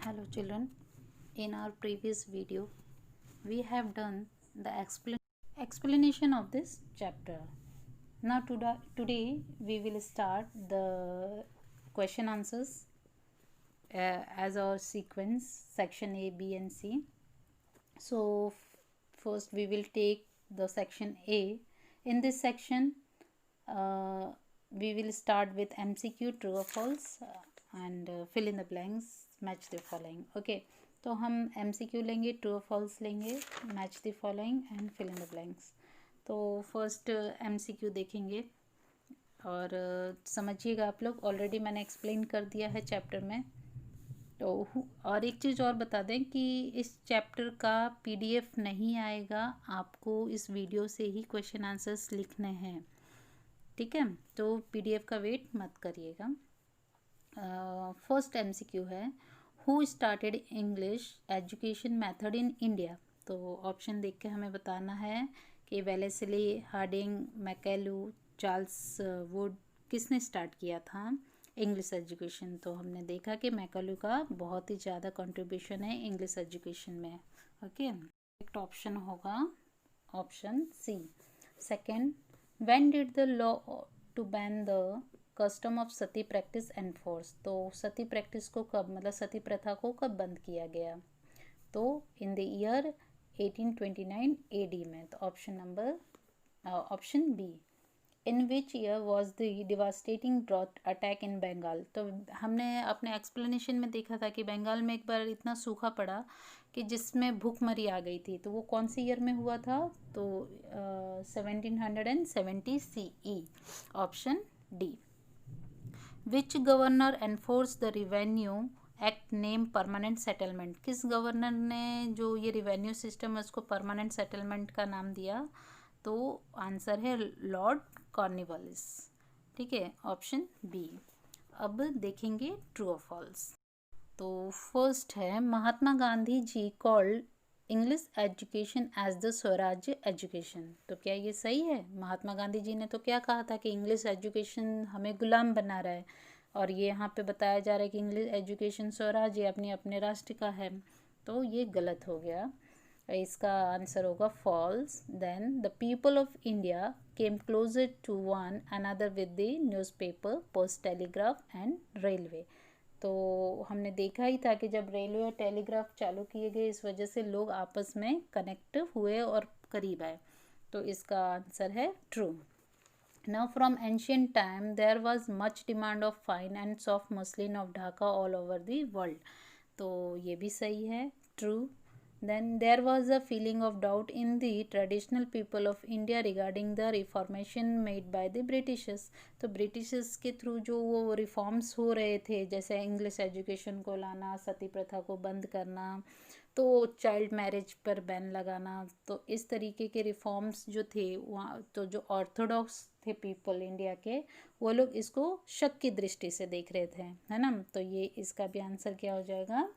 Hello children, in our previous video we have done the explanation of this chapter. Now today we will start the question answers as our sequence, section A, B and C. So first we will take the section A. In this section we will start with MCQ, true or false, and fill in the blanks, match the following. Okay, तो हम MCQ लेंगे, true और false लेंगे, match the following and fill in the blanks. तो first MCQ देखेंगे और समझिएगा आप लोग. ऑलरेडी मैंने एक्सप्लेन कर दिया है चैप्टर में. तो और एक चीज़ और बता दें कि इस चैप्टर का PDF नहीं आएगा, आपको इस वीडियो से ही क्वेश्चन आंसर्स लिखने हैं. ठीक है, तो PDF का वेट मत करिएगा. फर्स्ट MCQ है, who started English education method in India. तो ऑप्शन देख के हमें बताना है कि वेलेस्ली, हार्डिंग, मैकेलू, चार्ल्स वुड, किसने स्टार्ट किया था इंग्लिश एजुकेशन. तो हमने देखा कि मैकेलू का बहुत ही ज़्यादा कंट्रीब्यूशन है इंग्लिश एजुकेशन में. ओके, करेक्ट ऑप्शन होगा option C. Second, when did the law to ban the custom of sati practice enforce. तो सती प्रैक्टिस को कब, मतलब सती प्रथा को कब बंद किया गया. तो इन द ईयर 1829 AD में. तो option B. In which year was the devastating drought attack in Bengal. तो हमने अपने एक्सप्लेनेशन में देखा था कि बंगाल में एक बार इतना सूखा पड़ा कि जिसमें भूखमरी आ गई थी. तो वो कौन सी ईयर में हुआ था. तो 1770 CE. Option D. Which governor enforce the revenue act name permanent settlement. किस गवर्नर ने जो ये रिवेन्यू सिस्टम है उसको परमानेंट सेटलमेंट का नाम दिया. तो आंसर है लॉर्ड कॉर्नवालिस. ठीक है, ऑप्शन बी. अब देखेंगे ट्रू और फॉल्स. तो फर्स्ट है, Mahatma Gandhi ji called English education as the Swarajya education. तो क्या ये सही है. महात्मा गांधी जी ने तो क्या कहा था कि इंग्लिश एजुकेशन हमें गुलाम बना रहा है, और ये यहाँ पे बताया जा रहा है कि इंग्लिश एजुकेशन स्वराज्य अपने अपने राष्ट्र का है. तो ये गलत हो गया. इसका आंसर होगा false. Then the people of India came closer to one another with the newspaper, post, telegraph and railway. तो हमने देखा ही था कि जब रेलवे और टेलीग्राफ चालू किए गए, इस वजह से लोग आपस में कनेक्ट हुए और करीब आए. तो इसका आंसर है true. Now from ancient time there was much demand of fine and soft muslin of Dhaka all over the world. तो ये भी सही है, true. Then there was a feeling of doubt in the traditional people of India regarding the reformation made by the Britishers. तो Britishers के through जो वो reforms हो रहे थे, जैसे इंग्लिश एजुकेशन को लाना, सती प्रथा को बंद करना, तो चाइल्ड मैरिज पर बैन लगाना, तो इस तरीके के रिफॉर्म्स जो थे वहाँ, तो जो ऑर्थोडॉक्स थे पीपल इंडिया के, वो लोग इसको शक की दृष्टि से देख रहे थे, है ना. तो ये इसका भी आंसर क्या हो जाएगा,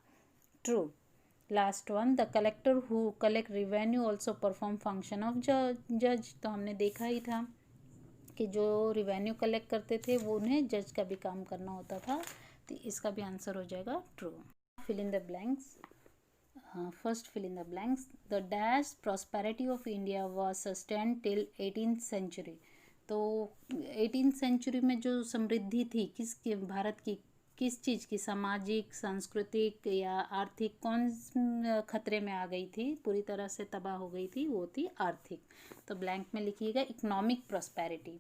true. Last one, the collector who collect revenue also perform function of जज. तो हमने देखा ही था कि जो रिवेन्यू कलेक्ट करते थे वो उन्हें जज का भी काम करना होता था. तो इसका भी आंसर हो जाएगा true. Fill in the blanks. First fill in the blanks. The dash prosperity of India was sustained till 18th century. तो 18th century में जो समृद्धि थी किसके, भारत की किस चीज़ की, सामाजिक, सांस्कृतिक या आर्थिक, कौन खतरे में आ गई थी, पूरी तरह से तबाह हो गई थी, वो थी आर्थिक. तो ब्लैंक में लिखिएगा इकोनॉमिक प्रॉस्पेरिटी.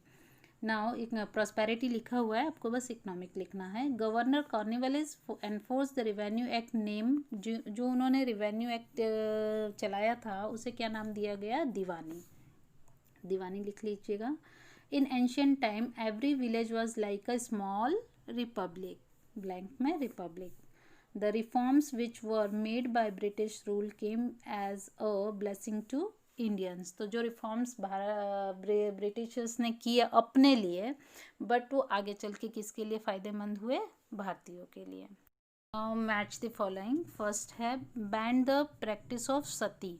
नाउ एक प्रॉस्पेरिटी लिखा हुआ है, आपको बस इकोनॉमिक लिखना है. Governor Cornwallis enforce the revenue act name. जो उन्होंने रिवेन्यू एक्ट चलाया था उसे क्या नाम दिया गया, दीवानी. दीवानी लिख लीजिएगा. In ancient time every village was like a small republic. Blank में republic. The reforms which were made by British rule came as a blessing to Indians. तो जो रिफॉर्म्स ब्रिटिशर्स ने किए अपने लिए, बट वो आगे चल के किसके लिए फ़ायदेमंद हुए, भारतीयों के लिए. Match the following. फर्स्ट है, बैन द प्रैक्टिस ऑफ सती.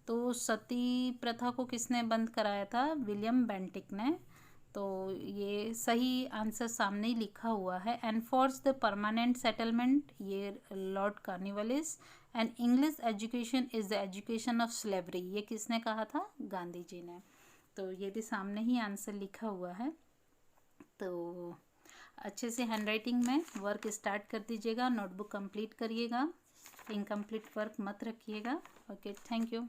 तो सती प्रथा को किसने बंद कराया था, विलियम बेंटिक ने. तो ये सही आंसर सामने ही लिखा हुआ है। एनफोर्स द परमानेंट सेटलमेंट, ये Lord Cornwallis. And English education is the education of slavery, ये किसने कहा था? गांधी जी ने। तो ये भी सामने ही आंसर लिखा हुआ है। तो अच्छे से हैंडराइटिंग में वर्क स्टार्ट कर दीजिएगा, नोटबुक कंप्लीट करिएगा, इनकम्प्लीट वर्क मत रखिएगा। Okay, thank you.